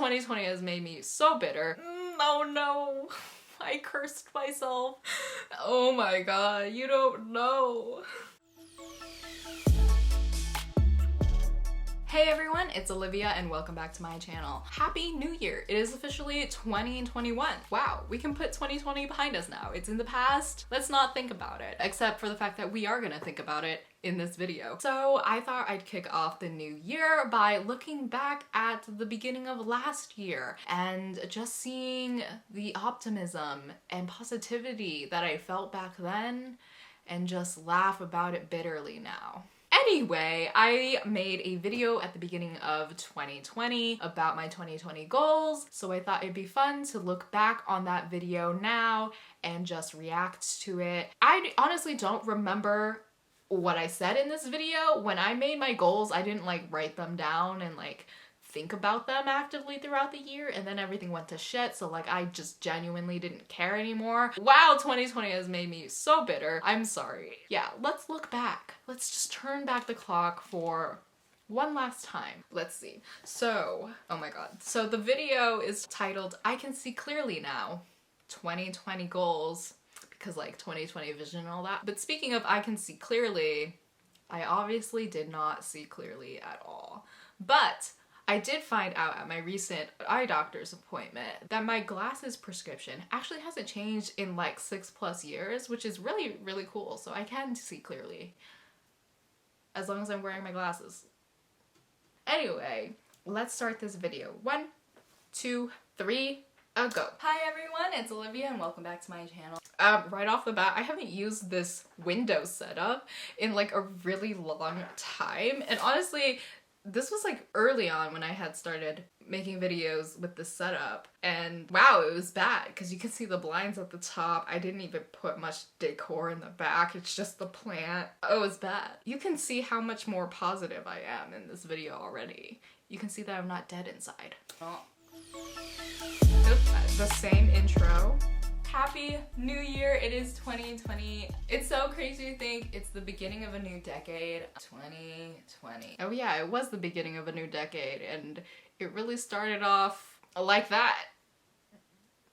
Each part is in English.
2020 has made me so bitter. Oh no. I cursed myself. Oh my god, you don't know. Hey everyone, it's Olivia and welcome back to my channel. Happy New Year! It is officially 2021. Wow, we can put 2020 behind us now. It's in the past. Let's not think about it, except for the fact that we are gonna think about it in this video. So I thought I'd kick off the new year by looking back at the beginning of last year and just seeing the optimism and positivity that I felt back then and just laugh about it bitterly now. Anyway, I made a video at the beginning of 2020 about my 2020 goals, so I thought it'd be fun to look back on that video now and just react to it. I honestly don't remember what I said in this video. When I made my goals, I didn't like write them down and like think about them actively throughout the year, and then everything went to shit, so like I just genuinely didn't care anymore. Wow, 2020 has made me so bitter. I'm sorry. Yeah, let's look back. Let's just turn back the clock for one last time. Let's see. So, oh my god. So the video is titled, I Can See Clearly Now, 2020 Goals, because like 2020 vision and all that. But speaking of I can see clearly, I obviously did not see clearly at all. But I did find out at my recent eye doctor's appointment that my glasses prescription actually hasn't changed in like 6+ years, which is really, really cool. So I can see clearly as long as I'm wearing my glasses. Anyway, let's start this video. 1, 2, 3, go. Hi everyone, it's Olivia and welcome back to my channel. Right off the bat, I haven't used this window setup in like a really long time, and honestly, this was like early on when I had started making videos with this setup, and wow, it was bad because you can see the blinds at the top. I didn't even put much decor in the back. It's just the plant. Oh, it was bad. You can see how much more positive I am in this video already. You can see that I'm not dead inside. Oh. Oops, the same intro. Happy New Year, it is 2020. It's so crazy to think it's the beginning of a new decade. 2020. Oh yeah, it was the beginning of a new decade, and it really started off like that.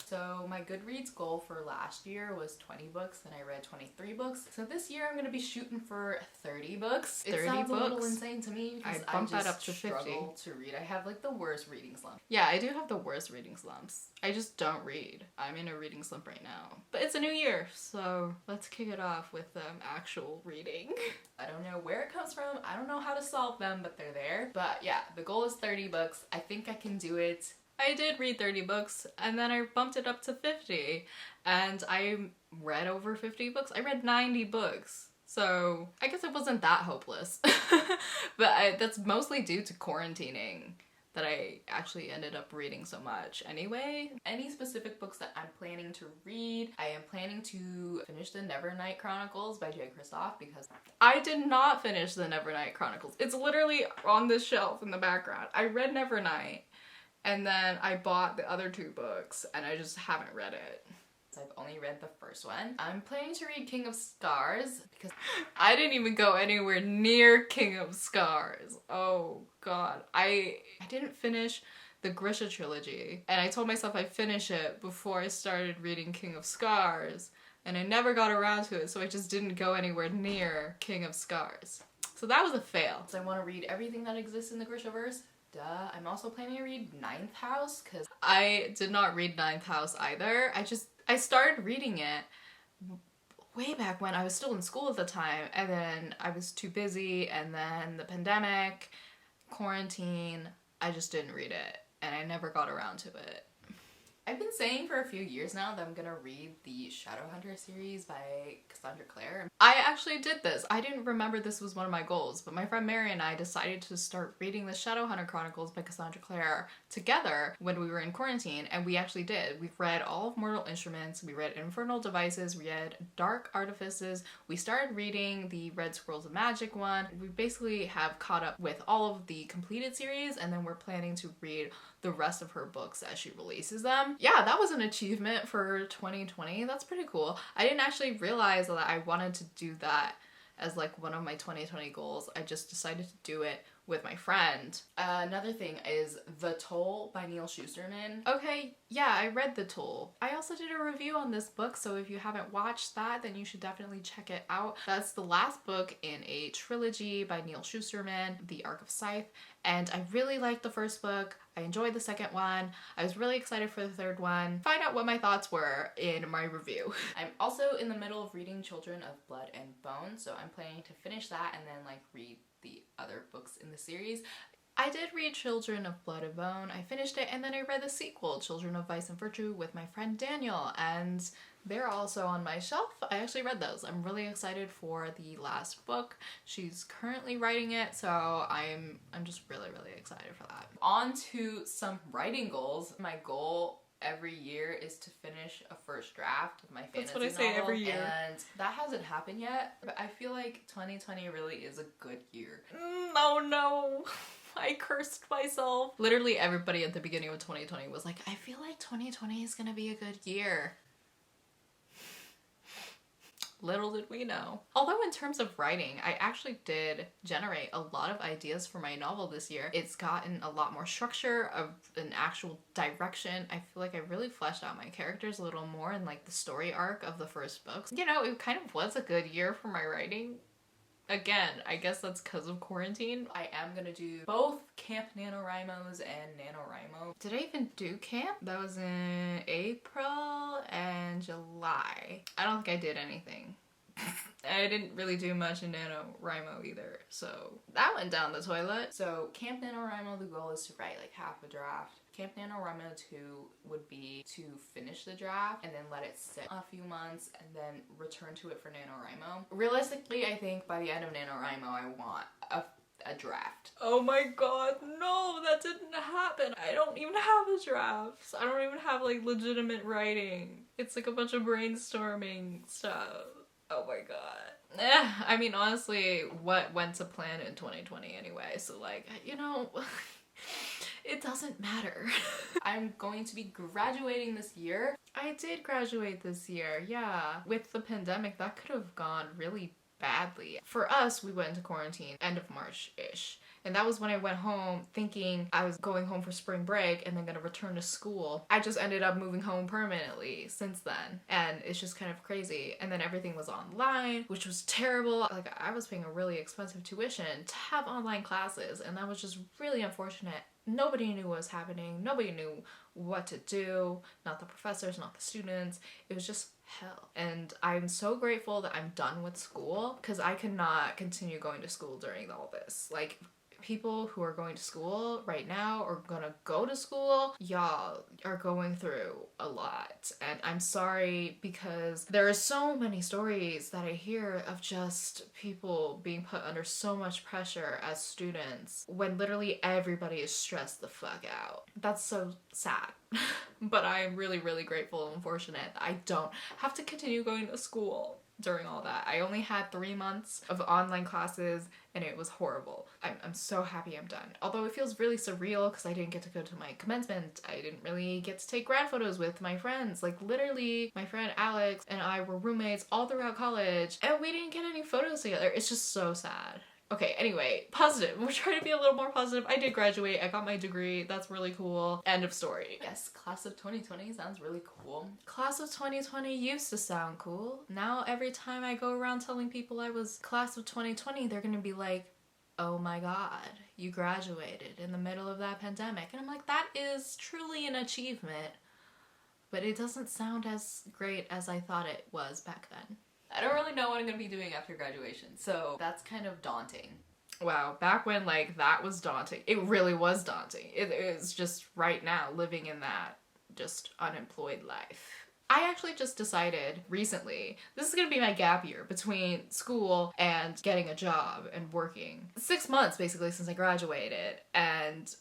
So my Goodreads goal for last year was 20 books, and I read 23 books. So this year I'm gonna be shooting for 30 books. It sounds a little insane to me because I bumped that up to 50. Struggle to read. I have like the worst reading slump. Yeah, I do have the worst reading slumps. I just don't read. I'm in a reading slump right now. But it's a new year, so let's kick it off with actual reading. I don't know where it comes from. I don't know how to solve them, but they're there. But yeah, the goal is 30 books. I think I can do it. I did read 30 books, and then I bumped it up to 50, and I read over 50 books. I read 90 books, so I guess it wasn't that hopeless. But that's mostly due to quarantining that I actually ended up reading so much anyway. Any specific books that I'm planning to read, I am planning to finish the Nevernight Chronicles by J. Kristoff, because I did not finish the Nevernight Chronicles. It's literally on this shelf in the background. I read Nevernight, and then I bought the other 2 books, and I just haven't read it. So I've only read the first one. I'm planning to read King of Scars because I didn't even go anywhere near King of Scars. Oh god. I didn't finish the Grisha trilogy, and I told myself I'd finish it before I started reading King of Scars, and I never got around to it, so I just didn't go anywhere near King of Scars. So that was a fail. So I want to read everything that exists in the Grishaverse. Duh. I'm also planning to read Ninth House because I did not read Ninth House either. I started reading it way back when I was still in school at the time, and then I was too busy, and then the pandemic, quarantine, I just didn't read it, and I never got around to it. I've been saying for a few years now that I'm gonna read the Shadowhunter series by Cassandra Clare. I actually did this. I didn't remember this was one of my goals, but my friend Mary and I decided to start reading the Shadowhunter Chronicles by Cassandra Clare together when we were in quarantine, and we actually did. We've read all of Mortal Instruments, we read Infernal Devices, we read Dark Artifices, we started reading the Red Squirrels of Magic one. We basically have caught up with all of the completed series, and then we're planning to read the rest of her books as she releases them. Yeah, that was an achievement for 2020. That's pretty cool. I didn't actually realize that I wanted to do that as like one of my 2020 goals. I just decided to do it with my friend. Another thing is The Toll by Neil Shusterman. Okay, yeah, I read The Toll. I also did a review on this book, so if you haven't watched that, then you should definitely check it out. That's the last book in a trilogy by Neil Shusterman, The Arc of Scythe, and I really liked the first book. I enjoyed the second one. I was really excited for the third one. Find out what my thoughts were in my review. I'm also in the middle of reading Children of Blood and Bone, so I'm planning to finish that and then like read the other books in the series. I did read Children of Blood and Bone. I finished it and then I read the sequel, Children of Vice and Virtue, with my friend Daniel, and they're also on my shelf. I actually read those. I'm really excited for the last book. She's currently writing it, so I'm just really excited for that. On to some writing goals. My goal every year is to finish a first draft of my fantasy novel. That's what I say every year. And that hasn't happened yet, but I feel like 2020 really is a good year. Oh no. I cursed myself. Literally everybody at the beginning of 2020 was like, I feel like 2020 is gonna be a good year. Little did we know. Although in terms of writing, I actually did generate a lot of ideas for my novel this year. It's gotten a lot more structure, of an actual direction. I feel like I really fleshed out my characters a little more in like the story arc of the first books. You know, it kind of was a good year for my writing. Again, I guess that's because of quarantine. I am gonna do both Camp NaNoWriMos and NaNoWriMo. Did I even do camp? That was in April and July. I don't think I did anything. I didn't really do much in NaNoWriMo either, so that went down the toilet. So Camp NaNoWriMo, the goal is to write like half a draft. Camp NaNoWriMo 2 would be to finish the draft and then let it sit a few months and then return to it for NaNoWriMo. Realistically, I think by the end of NaNoWriMo, I want a draft. Oh my god, no, that didn't happen. I don't even have a draft. I don't even have like legitimate writing. It's like a bunch of brainstorming stuff. Oh my god. I mean, honestly, what went to plan in 2020 anyway, so like, you know, it doesn't matter. I'm going to be graduating this year. I did graduate this year, yeah. With the pandemic, that could have gone really badly. For us, we went into quarantine end of March-ish. And that was when I went home thinking I was going home for spring break and then gonna return to school. I just ended up moving home permanently since then. And it's just kind of crazy. And then everything was online, which was terrible. Like, I was paying a really expensive tuition to have online classes, and that was just really unfortunate. Nobody knew what was happening. Nobody knew what to do. Not the professors, not the students. It was just hell. And I'm so grateful that I'm done with school, because I cannot continue going to school during all this. Like, people who are going to school right now or gonna go to school, y'all are going through a lot. And I'm sorry, because there are so many stories that I hear of just people being put under so much pressure as students when literally everybody is stressed the fuck out. That's so sad. But I'm really grateful and fortunate that I don't have to continue going to school during all that. I only had 3 months of online classes and it was horrible. I'm so happy I'm done. Although it feels really surreal because I didn't get to go to my commencement. I didn't really get to take grad photos with my friends. Like, literally, my friend Alex and I were roommates all throughout college and we didn't get any photos together. It's just so sad. Okay, anyway, positive. We're trying to be a little more positive. I did graduate. I got my degree. That's really cool. End of story. Yes, class of 2020 sounds really cool. Class of 2020 used to sound cool. Now every time I go around telling people I was class of 2020, they're gonna be like, oh my god, you graduated in the middle of that pandemic. And I'm like, that is truly an achievement, but it doesn't sound as great as I thought it was back then. I don't really know what I'm gonna be doing after graduation, so that's kind of daunting. Wow, back when like that was daunting. It really was daunting. It is just right now living in that just unemployed life. I actually just decided recently, this is gonna be my gap year between school and getting a job and working. 6 months basically since I graduated, and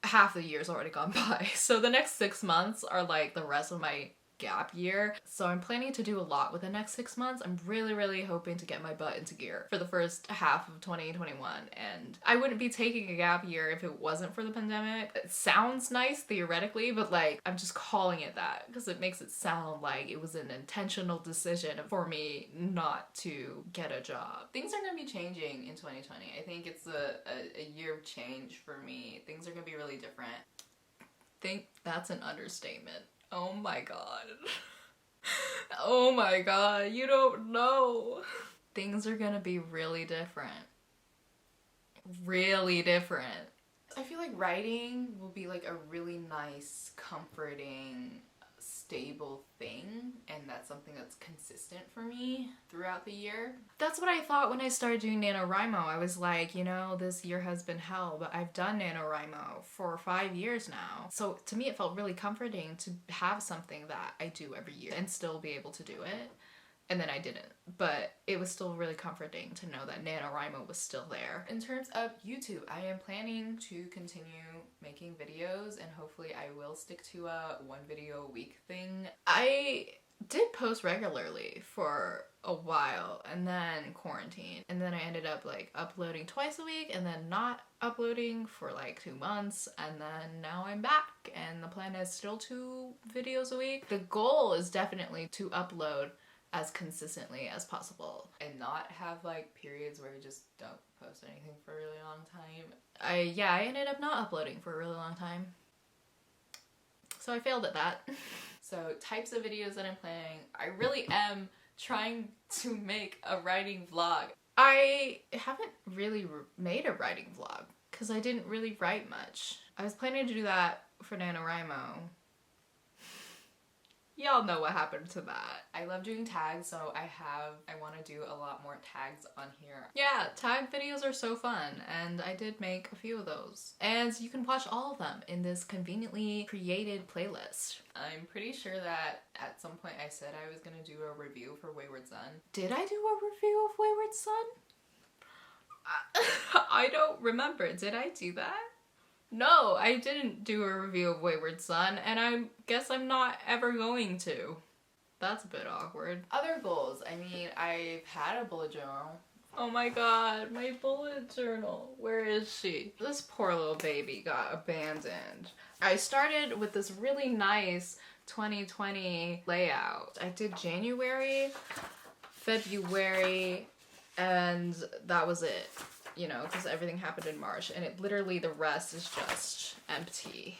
half the year's already gone by. So the next 6 months are like the rest of my gap year. So I'm planning to do a lot with the next 6 months. I'm really hoping to get my butt into gear for the first half of 2021. And I wouldn't be taking a gap year if it wasn't for the pandemic. It sounds nice theoretically, but like I'm just calling it that because it makes it sound like it was an intentional decision for me not to get a job. Things are gonna be changing in 2020. I think it's a year of change for me. Things are gonna be really different. I think that's an understatement. Oh my god. Oh my god, you don't know. Things are gonna be really different. Really different. I feel like writing will be like a really nice, comforting, stable thing, and that's something that's consistent for me throughout the year. That's what I thought when I started doing NaNoWriMo. I was like, you know, this year has been hell, but I've done NaNoWriMo for 5 years now. So to me it felt really comforting to have something that I do every year and still be able to do it. And then I didn't, but it was still really comforting to know that NaNoWriMo was still there. In terms of YouTube, I am planning to continue making videos and hopefully I will stick to a 1 video a week thing. I did post regularly for a while and then quarantine, and then I ended up like uploading twice a week and then not uploading for like 2 months, and then now I'm back and the plan is still 2 videos a week. The goal is definitely to upload as consistently as possible and not have like periods where you just don't post anything for a really long time. I ended up not uploading for a really long time. So I failed at that. So types of videos that I'm planning, I really am trying to make a writing vlog. I haven't really made a writing vlog because I didn't really write much. I was planning to do that for NaNoWriMo. Y'all know what happened to that. I love doing tags, so I want to do a lot more tags on here. Yeah, tag videos are so fun, and I did make a few of those. And you can watch all of them in this conveniently created playlist. I'm pretty sure that at some point I said I was gonna do a review for Wayward Son. Did I do a review of Wayward Son? I don't remember. Did I do that? No, I didn't do a review of Wayward Son, and I guess I'm not ever going to. That's a bit awkward. Other goals. I mean, I've had a bullet journal. Oh my god, my bullet journal. Where is she? This poor little baby got abandoned. I started with this really nice 2020 layout. I did January, February, and that was it. You know, because everything happened in March, and it literally, the rest is just empty.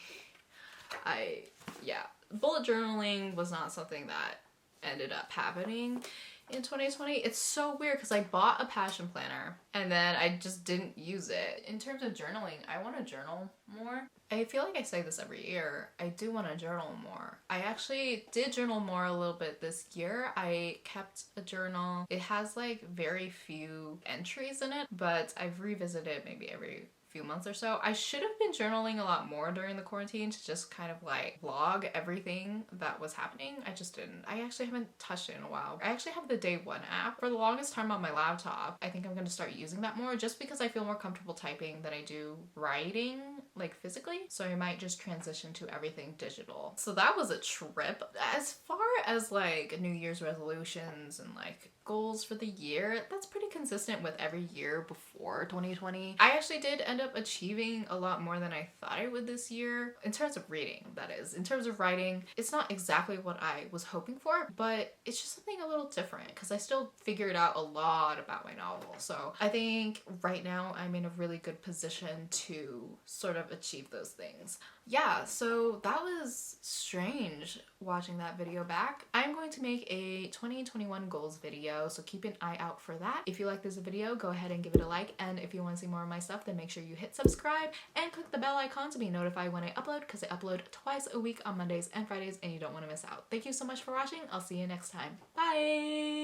Yeah, bullet journaling was not something that ended up happening in 2020. It's so weird because I bought a passion planner and then I just didn't use it. In terms of journaling, I want to journal more. I feel like I say this every year. I do want to journal more. I actually did journal more a little bit this year. I kept a journal. It has like very few entries in it, but I've revisited maybe every few months or so. I should have been journaling a lot more during the quarantine to just kind of like vlog everything that was happening. I just didn't. I actually haven't touched it in a while. I actually have the Day One app for the longest time on my laptop. I think I'm going to start using that more just because I feel more comfortable typing than I do writing, like physically. So I might just transition to everything digital. So that was a trip. As far as like New Year's resolutions and like goals for the year, that's pretty consistent with every year before 2020. I actually did end up achieving a lot more than I thought I would this year. In terms of reading, that is. In terms of writing, it's not exactly what I was hoping for, but it's just something a little different because I still figured out a lot about my novel. So I think right now I'm in a really good position to sort of achieve those things. Yeah, so that was strange watching that video back. I'm going to make a 2021 goals video, so keep an eye out for that. If you like this video, go ahead and give it a like, and if you want to see more of my stuff, then make sure you hit subscribe and click the bell icon to be notified when I upload, because I upload twice a week on Mondays and Fridays and you don't want to miss out. Thank you so much for watching. I'll see you next time. Bye!